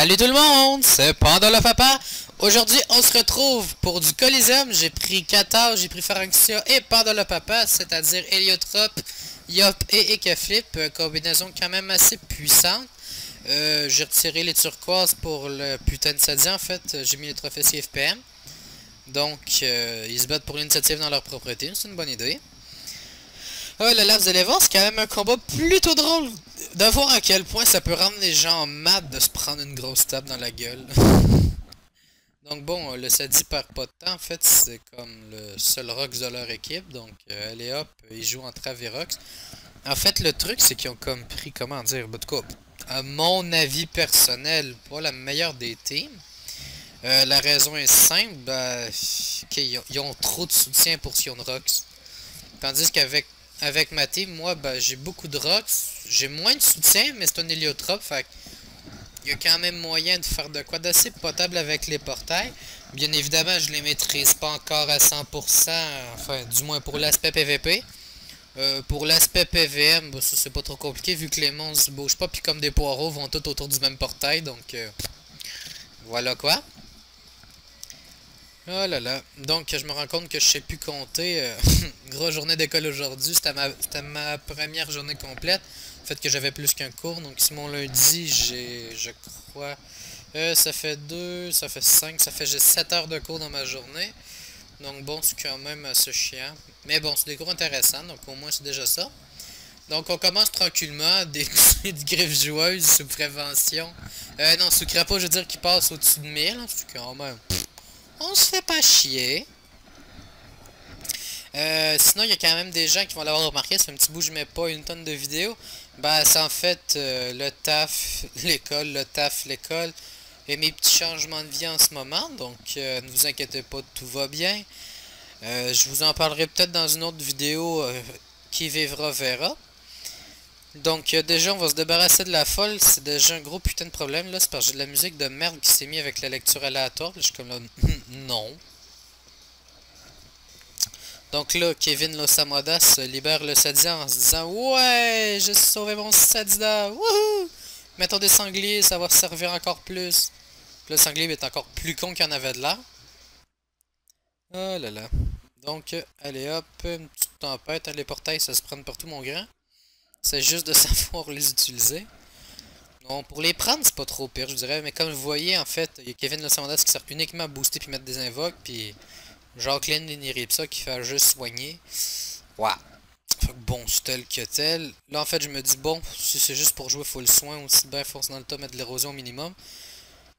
Salut tout le monde, c'est Panda le Papa. Aujourd'hui, on se retrouve pour du Coliseum. J'ai pris Kata, j'ai pris Pharynxia et Panda le Papa, c'est-à-dire Héliotrope, Yop et Ekeflip. Combinaison quand même assez puissante. J'ai retiré les turquoises pour le putain de Sadia en fait. J'ai mis les trophées CFPM. Donc, ils se battent pour l'initiative dans leur propriété, c'est une bonne idée. Oh là là, vous allez voir, c'est quand même un combat plutôt drôle de voir à quel point ça peut rendre les gens mad de se prendre une grosse tape dans la gueule. Donc bon, le Sadi perd pas de temps, en fait, c'est comme le seul Rox de leur équipe, donc allez hop, ils jouent en Traverox. En fait, le truc, c'est qu'ils ont comme pris, comment dire, en tout cas, à mon avis personnel, pas la meilleure des teams. La raison est simple, bah, ils ont trop de soutien pour Sion Rox. Tandis qu'avec ma team, moi, ben, j'ai beaucoup de rocks. J'ai moins de soutien, mais c'est un héliotrope. Fait il y a quand même moyen de faire de quoi d'assez potable avec les portails. Bien évidemment, je les maîtrise pas encore à 100%. Enfin, du moins pour l'aspect PVP. Pour l'aspect PVM, ben, ça c'est pas trop compliqué vu que les monstres bougent pas. Puis comme des poireaux vont tout autour du même portail. Donc, voilà quoi. Oh là là, donc je me rends compte que je sais plus compter. Grosse journée d'école aujourd'hui, c'était ma première journée complète. Le fait que j'avais plus qu'un cours, donc si mon lundi, je crois, ça fait 2, ça fait 5, j'ai 7 heures de cours dans ma journée. Donc bon, c'est quand même assez chiant. Mais bon, c'est des cours intéressants, donc au moins c'est déjà ça. Donc on commence tranquillement, des griffes joueuses sous prévention. Non, sous crapaud, je veux dire, qui passe au-dessus de 1000, hein, c'est quand même... On se fait pas chier. Sinon, il y a quand même des gens qui vont l'avoir remarqué. Ça fait un petit bout que je mets pas une tonne de vidéos. Bah, c'est en fait le taf, l'école, l'école. Et mes petits changements de vie en ce moment. Donc, ne vous inquiétez pas, tout va bien. Je vous en parlerai peut-être dans une autre vidéo qui vivra verra. Donc, déjà, on va se débarrasser de la folle. C'est déjà un gros putain de problème. Là, c'est parce que j'ai de la musique de merde qui s'est mise avec la lecture aléatoire. Là, je suis comme là, non. Donc là, Kevin Losamoda se libère le Sadia en se disant ouais, j'ai sauvé mon Sadia. Wouhou! Mettons des sangliers, ça va servir encore plus. Le sanglier est encore plus con qu'il y en avait de là. Oh là là. Donc, allez hop, une petite tempête. Les portails, ça se prend partout, mon grand. C'est juste de savoir les utiliser. Bon, pour les prendre, c'est pas trop pire, je dirais. Mais comme vous voyez, en fait, il y a Kevin Losamoda qui sert uniquement à booster puis mettre des invoques. Puis Jacqueline Liniripsa qui fait juste soigner. Ouais. Fait que bon, c'est tel que tel. Là, en fait, je me dis, bon, si c'est juste pour jouer full soin, aussi bien force dans le tas, mettre de l'érosion au minimum.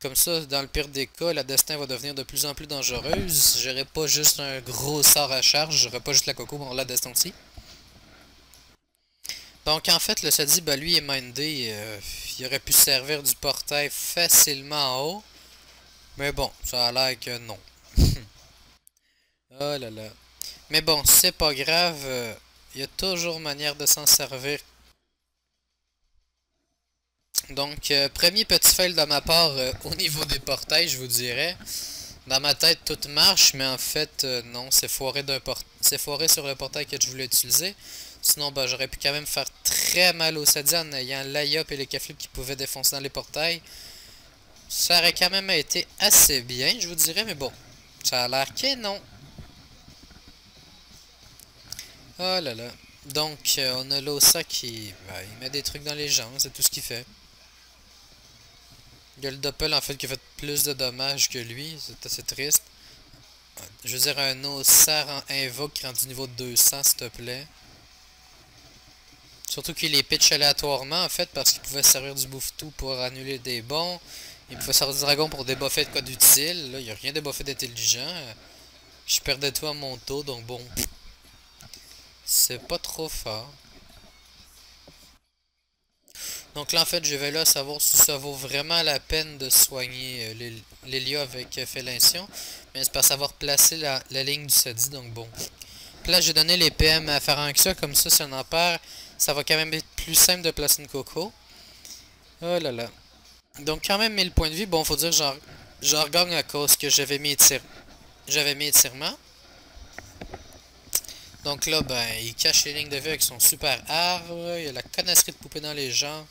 Comme ça, dans le pire des cas, la destin va devenir de plus en plus dangereuse. J'aurais pas juste un gros sort à charge, j'aurais pas juste la coco, bon, la destin aussi. Donc, en fait, le Sadi, bah, lui, est mindé. Il aurait pu servir du portail facilement en haut. Mais bon, ça a l'air que non. Oh là là. Mais bon, c'est pas grave. Il y a toujours manière de s'en servir. Donc, premier petit fail de ma part au niveau des portails, je vous dirais. Dans ma tête, tout marche, mais en fait, non, c'est foiré c'est foiré sur le portail que je voulais utiliser. Sinon, bah, j'aurais pu quand même faire très mal au Sadia en ayant l'Ayop et les Keflip qui pouvaient défoncer dans les portails. Ça aurait quand même été assez bien, je vous dirais, mais bon, ça a l'air que non. Oh là là. Donc, on a l'Osa qui... bah, il met des trucs dans les jambes, c'est tout ce qu'il fait. Il y a le Doppel en fait qui a fait plus de dommages que lui, c'est assez triste. Je veux dire, un Osa en invoque rendu niveau 200, s'il te plaît. Surtout qu'il les pitch aléatoirement en fait, parce qu'il pouvait servir du bouffe-tout pour annuler des bons. Il pouvait servir du dragon pour débuffer de quoi d'utile. Là, il n'y a rien débuffé d'intelligent. Je perdais tout à mon taux, donc bon... c'est pas trop fort. Donc là, en fait, je vais là savoir si ça vaut vraiment la peine de soigner l'Elia avec Félincion. Mais c'est pas savoir placer la ligne du Sadi, donc bon. Puis là, j'ai donné les PM à Pharynxia, comme ça, si on en perd, ça va quand même être plus simple de placer une Coco. Oh là là. Donc quand même 1000 points de vie, bon, faut dire, j'en regagne à cause que j'avais mis étirement. Donc là, ben, il cache les lignes de vie avec son super arbre. Il y a la connasserie de poupée dans les gens.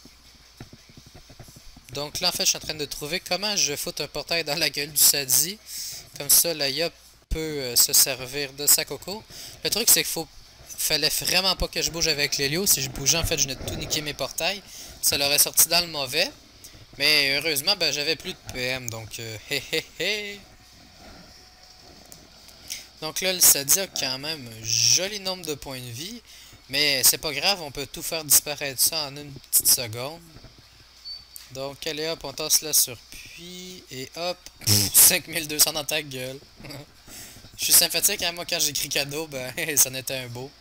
Donc là, en fait, je suis en train de trouver comment je foute un portail dans la gueule du Sadi. Comme ça, la Yop peut se servir de sa coco. Le truc, c'est fallait vraiment pas que je bouge avec l'Hélio. Si je bougeais, en fait, je n'ai tout niqué mes portails. Ça l'aurait sorti dans le mauvais. Mais heureusement, ben, j'avais plus de PM. Donc, hé hé hé. Donc là, le Sadi a quand même un joli nombre de points de vie. Mais c'est pas grave, on peut tout faire disparaître ça en une petite seconde. Donc, allez hop, on tasse la surpuis. Et hop, 5200 dans ta gueule. Je suis sympathique, hein, moi, quand j'écris cadeau, ben, ça n'était un beau.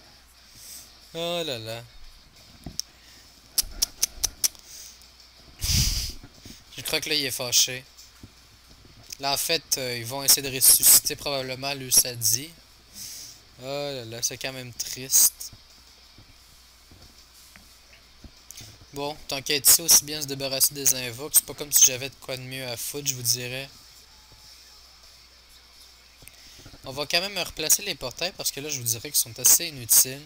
Oh là là. Je crois que là, il est fâché. Là, en fait, ils vont essayer de ressusciter probablement le Sadi. Oh là là, c'est quand même triste. Bon, tant qu'à être ici, aussi bien se débarrasser des invoques. C'est pas comme si j'avais de quoi de mieux à foutre, je vous dirais. On va quand même replacer les portails parce que là, je vous dirais qu'ils sont assez inutiles.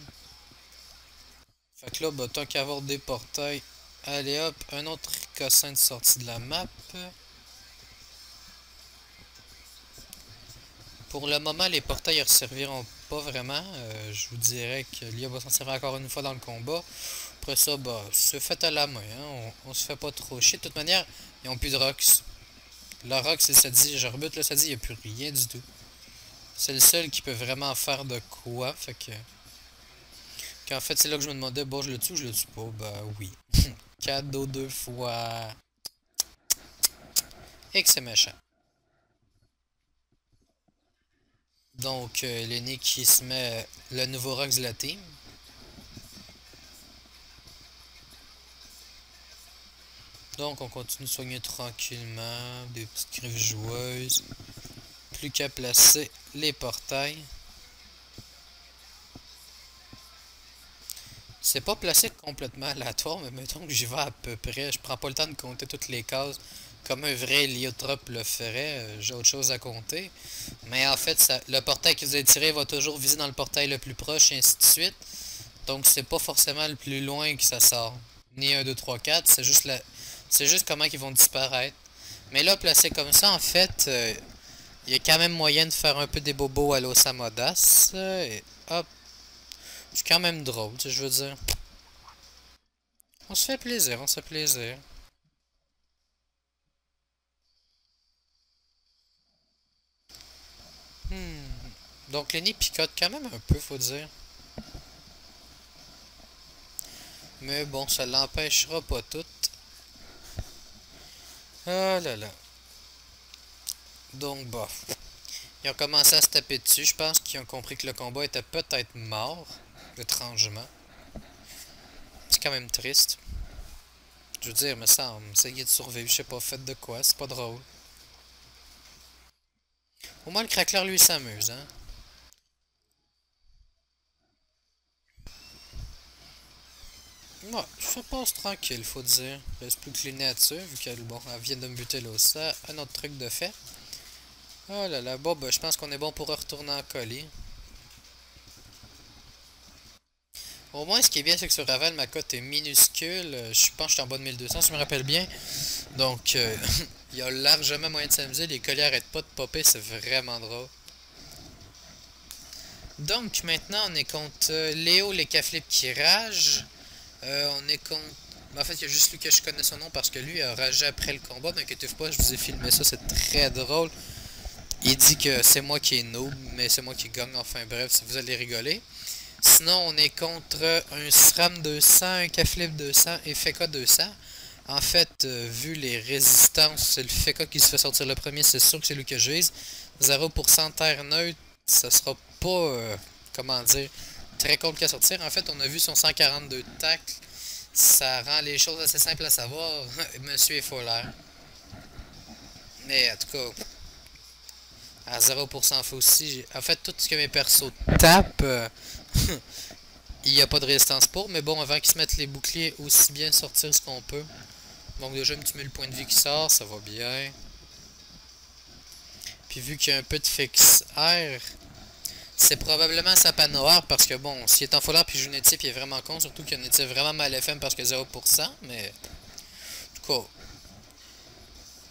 Fait que là, bah, tant qu'à avoir des portails. Allez hop, un autre cossin de sortie de la map. Pour le moment, les portails ne serviront pas vraiment. Je vous dirais que l'IA va s'en servir encore une fois dans le combat. Après ça, bah, se fait à la main. Hein. On se fait pas trop chier. De toute manière, ils n'ont plus de Rox. Le Rox, c'est ça dit. Je rebute le ça dit, il n'y a plus rien du tout. C'est le seul qui peut vraiment faire de quoi. Fait que. Qu'en fait, c'est là que je me demandais, bon, je le tue ou je le tue pas? Bah oui. Cadeau 2 fois. Et que c'est méchant. Donc, Lenny qui se met le nouveau Rox de la team. Donc, on continue de soigner tranquillement. Des petites griffes joueuses. Plus qu'à placer les portails. C'est pas placé complètement aléatoire, mais mettons que j'y vais à peu près. Je prends pas le temps de compter toutes les cases comme un vrai Liotrop le ferait. J'ai autre chose à compter. Mais en fait, le portail que vous avez tiré va toujours viser dans le portail le plus proche et ainsi de suite. Donc c'est pas forcément le plus loin que ça sort. Ni 1, 2, 3, 4. C'est juste comment ils vont disparaître. Mais là, placé comme ça, en fait, il y a quand même moyen de faire un peu des bobos à l'Osamodas. Et hop. C'est quand même drôle, tu sais, je veux dire. On se fait plaisir, on se fait plaisir. Donc Lenny picote quand même un peu, faut dire. Mais bon, ça l'empêchera pas tout. Ah là là. Donc, bah. Ils ont commencé à se taper dessus. Je pense qu'ils ont compris que le combat était peut-être mort. Étrangement. C'est quand même triste. Je veux dire, me semble, essayer de survivre, je sais pas, fait de quoi, c'est pas drôle. Au moins, le craqueleur, lui, s'amuse, hein. Ouais, ça passe tranquille, faut dire. Il reste plus que les nature, vu qu'elle, bon, elle vient de me buter là, ça. Un autre truc de fait. Oh là là, bon, bah, je pense qu'on est bon pour retourner en colis. Au moins, ce qui est bien, c'est que sur Ravel, ma cote est minuscule. Je pense que je suis en bas de 1200, si je me rappelle bien. Donc, il y a largement moyen de s'amuser. Les colliers arrêtent pas de popper, c'est vraiment drôle. Donc, maintenant, on est contre Léo, les caflips qui rage. On est contre... En fait, il y a juste lui que je connais son nom parce que lui a ragé après le combat. Mais inquiétez-vous pas, je vous ai filmé ça, c'est très drôle. Il dit que c'est moi qui est noob, mais c'est moi qui gagne. Enfin bref, si vous allez rigoler. Sinon, on est contre un SRAM 200, un Caflip 200 et Feka 200. En fait, vu les résistances, c'est le Feka qui se fait sortir le premier, c'est sûr que c'est lui que je vise. 0% terre neutre, ça sera pas, comment dire, très compliqué à sortir. En fait, on a vu son 142 tacle. Ça rend les choses assez simples à savoir. Monsieur est folaire. Mais en tout cas, à 0% faux aussi. En fait, tout ce que mes persos tapent, il n'y a pas de résistance pour. Mais bon, avant qu'ils se mettent les boucliers, aussi bien sortir ce qu'on peut. Donc déjà un petit 1000 points de vie qui sort, ça va bien. Puis vu qu'il y a un peu de fixe air, c'est probablement sa noire parce que bon, s'il est en folaire puis joue natif, il est vraiment con. Surtout qu'il y a un natif vraiment mal FM parce que 0%. Mais en tout cas,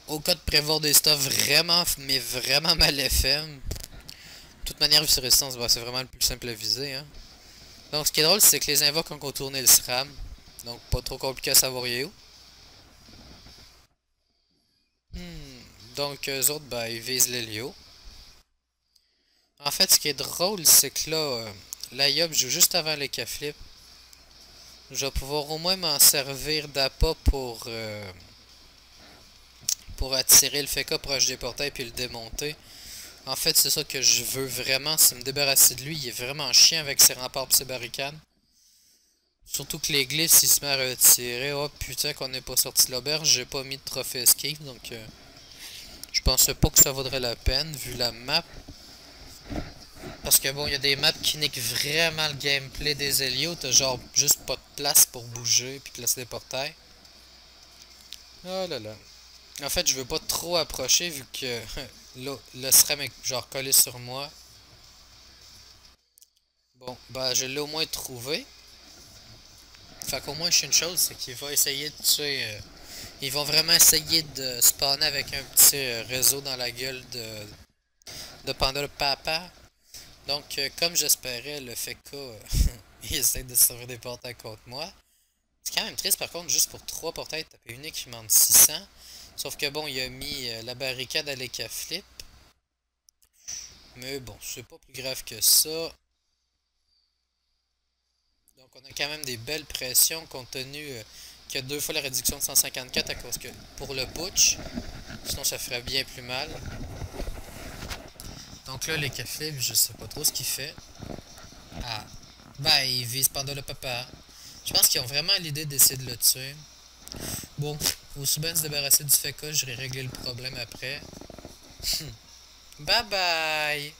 au cas de prévoir des stuff vraiment, mais vraiment mal FM. De toute manière, vu ses résistances, bah, c'est vraiment le plus simple à viser. Hein. Donc, ce qui est drôle, c'est que les invoques ont contourné le SRAM. Donc, pas trop compliqué à savoir où. Donc, eux autres, bah, ils visent l'Helio. En fait, ce qui est drôle, c'est que là, la Yob joue juste avant les K-Flip. Je vais pouvoir au moins m'en servir d'appât pour attirer le Feka proche des portails puis le démonter. En fait, c'est ça que je veux vraiment, c'est me débarrasser de lui. Il est vraiment chiant avec ses remparts et ses barricades. Surtout que les glyphes, s'il se met à retirer. Oh putain, qu'on n'est pas sorti de l'auberge. J'ai pas mis de trophée escape, donc je pensais pas que ça vaudrait la peine vu la map. Parce que bon, il y a des maps qui niquent vraiment le gameplay des Helio. T'as genre juste pas de place pour bouger puis placer des portails. Oh là là. En fait, je veux pas trop approcher vu que le SRAM est genre collé sur moi. Bon, bah je l'ai au moins trouvé. Fait qu'au moins, je sais une chose, c'est qu'il va essayer de tuer... ils vont vraiment essayer de spawner avec un petit réseau dans la gueule de Panda le Papa. Donc, comme j'espérais, le Feka, il essaie de se servir des portails contre moi. C'est quand même triste, par contre, juste pour 3 portails, taper unique, il demande 600. Sauf que bon, il a mis la barricade à l'Eka Flip. Mais bon, c'est pas plus grave que ça. Donc, on a quand même des belles pressions, compte tenu qu'il y a 2 fois la réduction de 154 à cause que pour le putsch. Sinon, ça ferait bien plus mal. Donc là, les cafés, je sais pas trop ce qu'il fait. Ah. Bah, il vise Panda le Papa. Je pense qu'ils ont vraiment l'idée d'essayer de le tuer. Bon, aussi bien se débarrasser du Feka, je vais régler le problème après. Bye bye!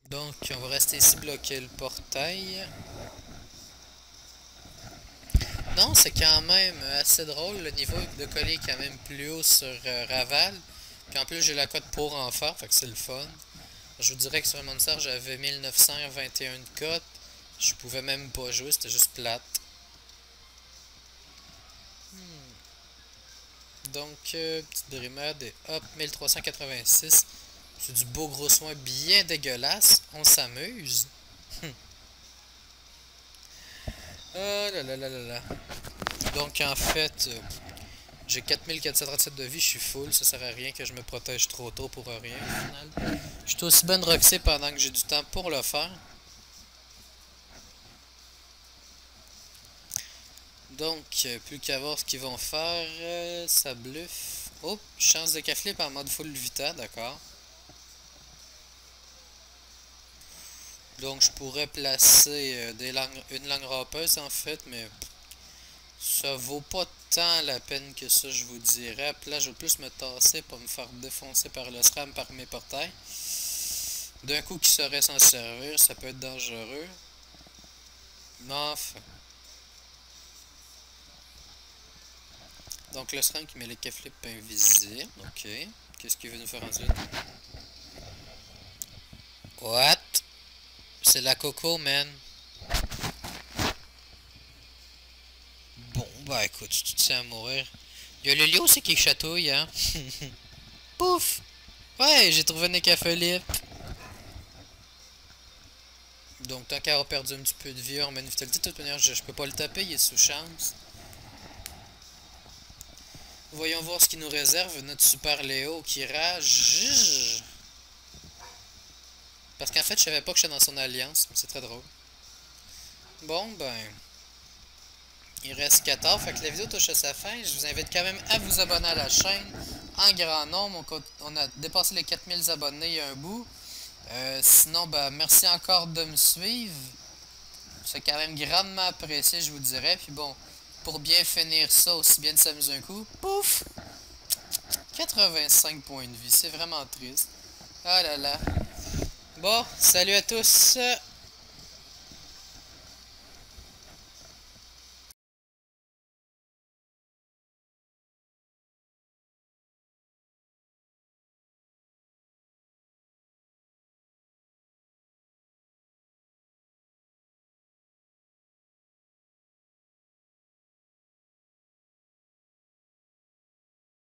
Donc, on va rester ici bloquer le portail. Non, c'est quand même assez drôle. Le niveau de colis est quand même plus haut sur Raval. Puis en plus, j'ai la cote pour en faire, fait que c'est le fun. Je vous dirais que sur le Monster, j'avais 1921 de cote. Je pouvais même pas jouer, c'était juste plate. Donc, petite brimade et hop, 1386. C'est du beau gros soin bien dégueulasse. On s'amuse. Oh là là là là là. Donc, en fait, j'ai 4437 de vie, je suis full. Ça sert à rien que je me protège trop tôt pour rien, au final. Je suis aussi bien roxé pendant que j'ai du temps pour le faire. Donc, plus qu'à voir ce qu'ils vont faire, ça bluffe. Oh, chance de K-Flip en mode full vita, d'accord. Donc, je pourrais placer une langue râpeuse en fait, mais ça vaut pas tant la peine que ça, je vous dirais. Puis là, je veux plus me tasser pour me faire défoncer par le SRAM, par mes portails. D'un coup, qui saurait s'en servir, ça peut être dangereux. Mais enfin. Donc le SRAM qui met les K-Flip invisibles. Ok. Qu'est-ce qu'il veut nous faire ensuite? What? C'est la coco, man. Bon, bah écoute, tu te tiens à mourir. Il y a le lion aussi qui chatouille, hein. Pouf! Ouais, j'ai trouvé un Ekaflip. Donc tant qu'à avoir perdu un petit peu de vie, on met une vitalité. De toute manière, je peux pas le taper, il est sous chance. Voyons voir ce qu'il nous réserve, notre super Léo qui rage. Parce qu'en fait, je savais pas que j'étais dans son alliance, mais c'est très drôle. Bon, ben... il reste 14, fait que la vidéo touche à sa fin. Je vous invite quand même à vous abonner à la chaîne en grand nombre. On a dépassé les 4000 abonnés il y a un bout. Sinon, ben, merci encore de me suivre. C'est quand même grandement apprécié, je vous dirais. Puis bon, pour bien finir ça, aussi bien de s'amuser un coup, pouf! 85 points de vie, c'est vraiment triste. Ah là là. Bon, salut à tous.